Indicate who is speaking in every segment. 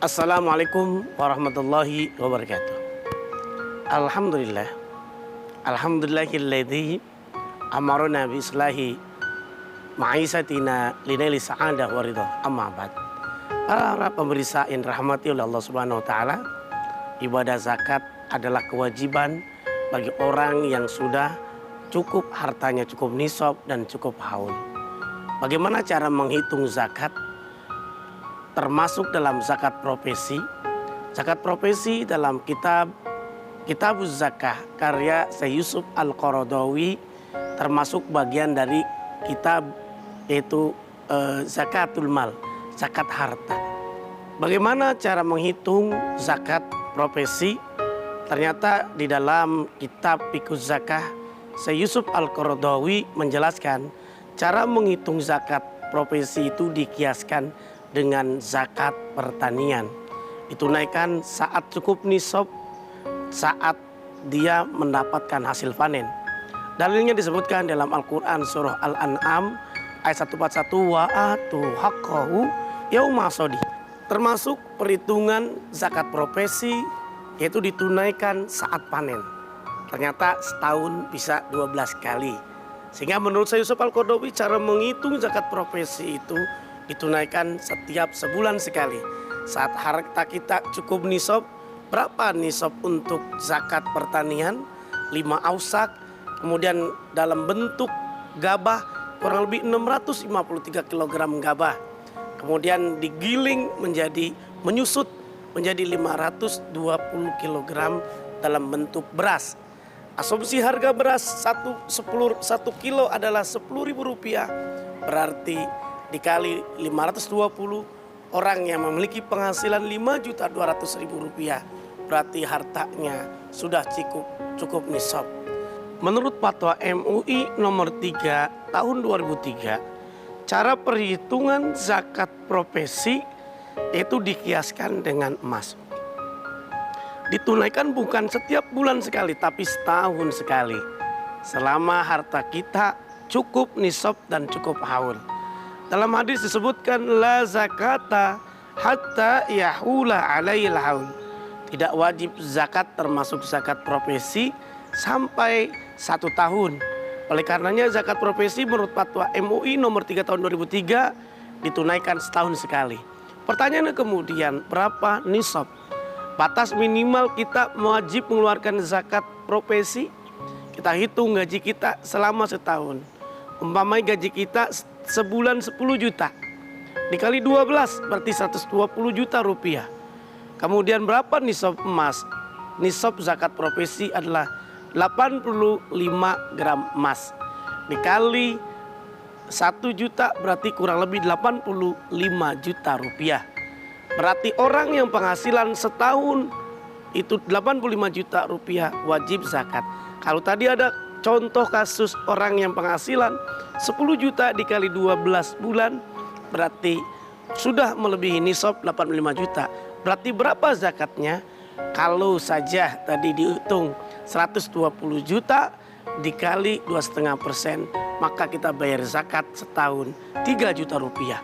Speaker 1: Assalamualaikum warahmatullahi wabarakatuh. Alhamdulillah. Alhamdulillahilladzi amarna bi islahi ma'isatina linaili sa'adah wa ridha. Amma ba'd. Para pemirsa yang rahmati oleh Allah Subhanahu wa taala, ibadah zakat adalah kewajiban bagi orang yang sudah cukup hartanya, cukup nisab dan cukup haul. Bagaimana cara menghitung zakat? Termasuk dalam zakat profesi. Zakat profesi dalam Kitabuz Zakah karya Syekh Yusuf Al-Qaradawi termasuk bagian dari kitab yaitu Zakatul Mal, zakat harta. Bagaimana cara menghitung zakat profesi? Ternyata di dalam kitab Fiqhuz Zakah Syekh Yusuf Al-Qaradawi menjelaskan cara menghitung zakat profesi itu dikiaskan dengan zakat pertanian. Ditunaikan saat cukup nisab, saat dia mendapatkan hasil panen. Dalilnya disebutkan dalam Al-Quran surah Al-An'am ayat 141, wa atu haqqahu yauma hasadi. Termasuk perhitungan zakat profesi yaitu ditunaikan saat panen. Ternyata setahun bisa 12 kali. Sehingga menurut Syekh Yusuf Al-Qaradawi cara menghitung zakat profesi itu ditunaikan setiap sebulan sekali. Saat harta kita cukup nisab, berapa nisab untuk zakat pertanian? 5 ausak, kemudian dalam bentuk gabah kurang lebih 653 kg gabah. Kemudian digiling menyusut menjadi 520 kg dalam bentuk beras. Asumsi harga beras 1 kilo adalah Rp10.000, berarti dikali 520, orang yang memiliki penghasilan Rp5.200.000, berarti hartanya sudah cukup nisab. Menurut fatwa MUI nomor 3 tahun 2003, cara perhitungan zakat profesi itu dikiaskan dengan emas. Ditunaikan bukan setiap bulan sekali, tapi setahun sekali. Selama harta kita cukup nisab dan cukup haul. Dalam hadis disebutkan la zakata hatta yahula alaihil haul. Tidak wajib zakat termasuk zakat profesi sampai 1 tahun. Oleh karenanya zakat profesi menurut fatwa MUI nomor 3 tahun 2003 ditunaikan setahun sekali. Pertanyaannya kemudian, berapa nisab? Batas minimal kita wajib mengeluarkan zakat profesi. Kita hitung gaji kita selama setahun. Umpamanya gaji kita sebulan 10 juta dikali 12 berarti 120 juta rupiah. Kemudian berapa nisab emas? Nisab zakat profesi adalah 85 gram emas dikali 1 juta berarti kurang lebih 85 juta rupiah. Berarti orang yang penghasilan setahun itu 85 juta rupiah wajib zakat. Kalau tadi ada contoh kasus orang yang penghasilan 10 juta dikali 12 bulan berarti sudah melebihi nisab 85 juta. Berarti berapa zakatnya? Kalau saja tadi dihitung 120 juta dikali 2,5%, maka kita bayar zakat setahun 3 juta rupiah.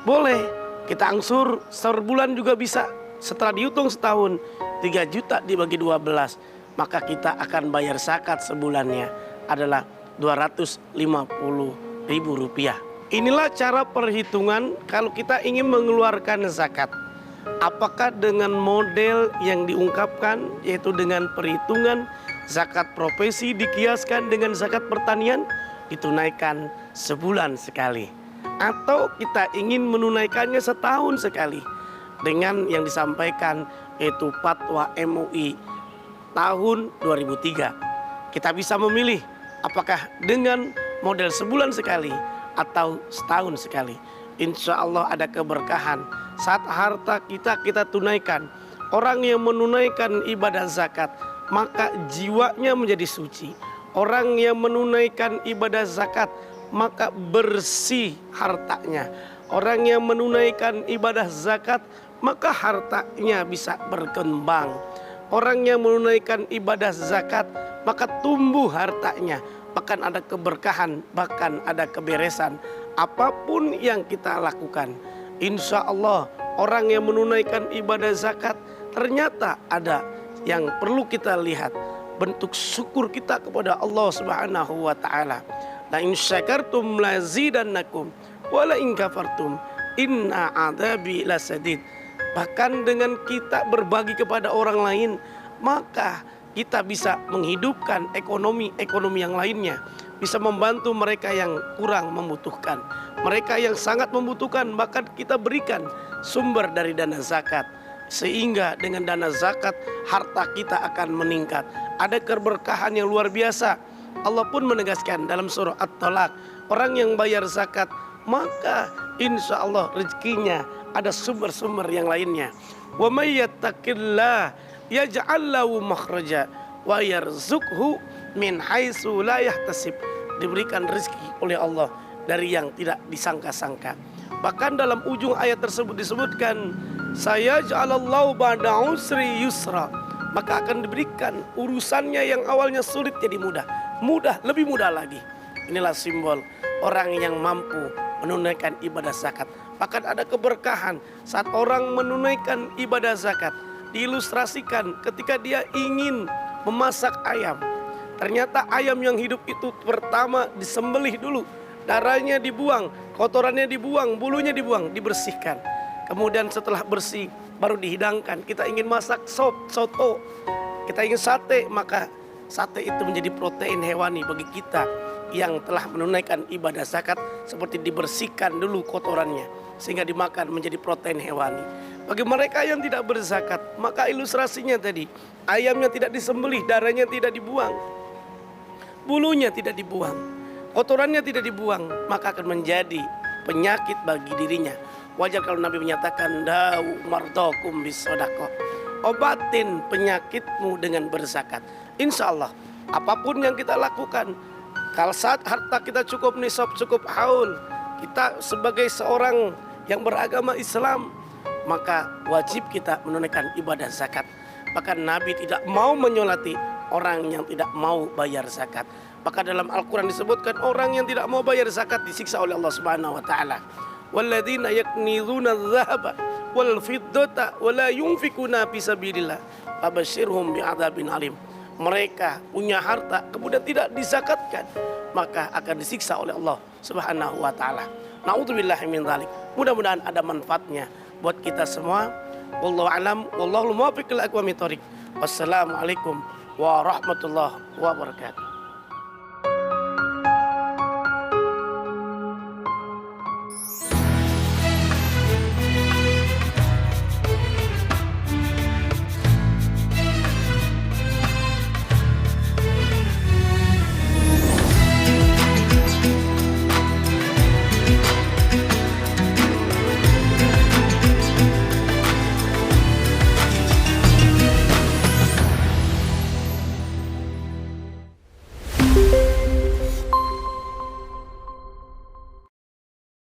Speaker 1: Boleh kita angsur sebulan juga bisa. Setelah dihitung setahun 3 juta dibagi 12, maka kita akan bayar zakat sebulannya adalah Rp250.000. Inilah cara perhitungan kalau kita ingin mengeluarkan zakat. Apakah dengan model yang diungkapkan yaitu dengan perhitungan zakat profesi dikiaskan dengan zakat pertanian ditunaikan sebulan sekali, atau kita ingin menunaikannya setahun sekali dengan yang disampaikan yaitu fatwa MUI tahun 2003. Kita bisa memilih apakah dengan model sebulan sekali atau setahun sekali. Insya Allah ada keberkahan saat harta kita tunaikan. Orang yang menunaikan ibadah zakat maka jiwanya menjadi suci. Orang yang menunaikan ibadah zakat maka bersih hartanya. Orang yang menunaikan ibadah zakat maka hartanya bisa berkembang. Orang yang menunaikan ibadah zakat maka tumbuh hartanya, bahkan ada keberkahan, bahkan ada keberesan. Apapun yang kita lakukan, insya Allah orang yang menunaikan ibadah zakat, ternyata ada yang perlu kita lihat, bentuk syukur kita kepada Allah Subhanahu wa taala. La in syakartum lazidannakum wa la in kafartum inna adzabi lasadid. Bahkan dengan kita berbagi kepada orang lain, maka kita bisa menghidupkan ekonomi yang lainnya, bisa membantu mereka yang kurang membutuhkan, mereka yang sangat membutuhkan, bahkan kita berikan sumber dari dana zakat, sehingga dengan dana zakat harta kita akan meningkat. Ada keberkahan yang luar biasa. Allah pun menegaskan dalam surah At-Talaq, orang yang bayar zakat maka insya Allah rezekinya ada sumber-sumber yang lainnya. Wa may yattaqillah yaj'al lahu makhraja wa yarzuqhu min haitsu la yahtasib. Diberikan rezeki oleh Allah dari yang tidak disangka-sangka. Bahkan dalam ujung ayat tersebut disebutkan, saya ja'alallahu ba'da usri yusra, maka akan diberikan urusannya yang awalnya sulit jadi mudah, lebih mudah lagi. Inilah simbol orang yang mampu menunaikan ibadah zakat. Bahkan ada keberkahan saat orang menunaikan ibadah zakat. Diilustrasikan ketika dia ingin memasak ayam. Ternyata ayam yang hidup itu pertama disembelih dulu, darahnya dibuang, kotorannya dibuang, bulunya dibuang, dibersihkan. Kemudian setelah bersih baru dihidangkan. Kita ingin masak soto, kita ingin sate, maka sate itu menjadi protein hewani bagi kita yang telah menunaikan ibadah zakat, seperti dibersihkan dulu kotorannya sehingga dimakan menjadi protein hewani. Bagi mereka yang tidak berzakat, maka ilustrasinya tadi, ayamnya tidak disembelih, darahnya tidak dibuang, bulunya tidak dibuang, kotorannya tidak dibuang, maka akan menjadi penyakit bagi dirinya. Wajar kalau Nabi menyatakan da'u mardakum bisodaqah, obatin penyakitmu dengan berzakat. Insya Allah apapun yang kita lakukan, kalau saat harta kita cukup nisab, cukup haul, kita sebagai seorang yang beragama Islam, maka wajib kita menunaikan ibadah zakat. Bahkan Nabi tidak mau menyolati orang yang tidak mau bayar zakat. Maka dalam Al-Quran disebutkan orang yang tidak mau bayar zakat disiksa oleh Allah Subhanahu wa taala. Walladzina yaknizuna adh-dhahaba wal fiddata wa la yunfikuna fi sabilillah fabashshirhum bi'adzabin alim. Mereka punya harta kemudian tidak dizakatkan, maka akan disiksa oleh Allah Subhanahu wa taala. Na'udzubillahi min dzalik. Mudah-mudahan ada manfaatnya buat kita semua. Wallahu alam, wallahu muwaffiq ila aqwamit thoriq. Wassalamualaikum warahmatullahi wabarakatuh.